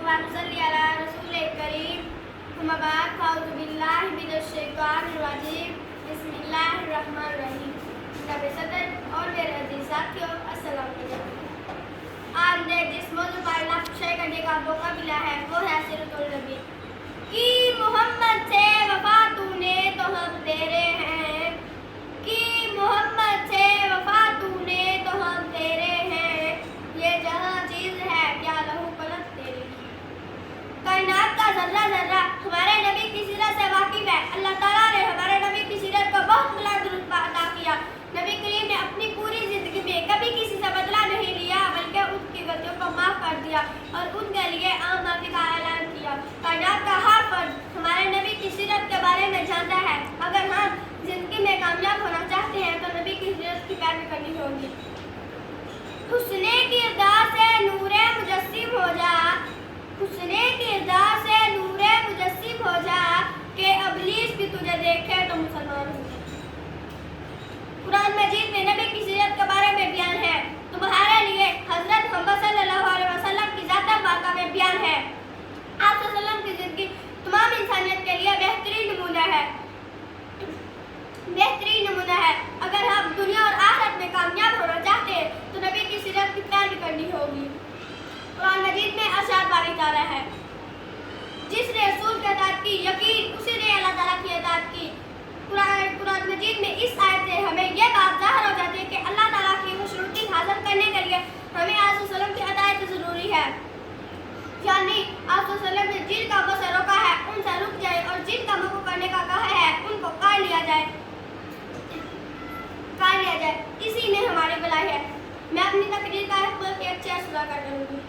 वसल्ली अला रसूल करीम अम्मा बाद फाउज़ु बिल्लाहि मिनश शैतानिर रजीम बिस्मिल्लाहिर रहमानिर रहीम। जनाब सदर और मेरे अजीज साथियों, अस्सलाम वालेकुम। आज ने जिस मौजू पर लफ्ज़ शेयर करने का मौका मिला है वो है सीरतुल नबी कि मोहम्मद से वफा तूने तो हम तेरे हैं, कि मोहम्मद से वफा तूने तो हम तेरे हैं, ये जहाँ चीज़ है क्या लहू कलम तेरे की। कायनात का जर्रा जर्रा हमारे नबी की सीरत से वाकिफ है। अल्लाह ताला ने हमारे नबी की सीरत को बहुत बुलंद रुतबा अता किया। नबी करीम ने अपनी पूरी जिंदगी में कभी किसी से बदला नहीं लिया, बल्कि उनकी गलतियों को माफ कर दिया और उनके लिए आम माफी का ऐलान किया। कायनात का हर फर्द हमारे नबी की सीरत के बारे में जानता है। अगर हम जिंदगी में कामयाब होना चाहते हैं तो नबी की सीरत की पैरवी करनी होगी। हुस्ने किरदार से नूरे मुजस्सिम हो जा, हुस्ने किरदार से नूरे मुजस्सिम हो जा, कि इब्लीस भी तुझे देखे तो मुसलमान हो जा। कुरान मजीद में नबी की सीरत के बारे में बयान है। तुम्हारे लिए हजरत मोहम्मद सल्लल्लाहु अलैहि वसल्लम की ज़ात पाका में बयान है। आप सल्लल्लाहु की जिंदगी तमाम इंसानियत के लिए बेहतरीन नमूना है, बेहतरीन नमूना है। अगर हम दुनिया और आखिरत में कामयाब होना चाहते हैं तो नबी की सीरत की पैरवी करनी होगी। कुरान मजीद में अरशाद बारी ताला है, जिसने रसूल की अताअत की यकीन उसी ने अल्लाह ताला की अताअत की। कुरान मजीद में इस आयत से हमें यह बात ज़ाहिर हो जाती है कि अल्लाह ताला की खुशनुदी हासिल करने के लिए हमें आप सल्लम की अताअत ज़रूरी है। यानी आप सल्लम ने जिन कामों से रोका है उनसे रुक जाए और जिन कामों को करने का कहा है उनको कर लिया जाए। इसी में हमारी भलाई है। मैं अपनी तकरीर का एक अच्छे सुना कर दूँगी।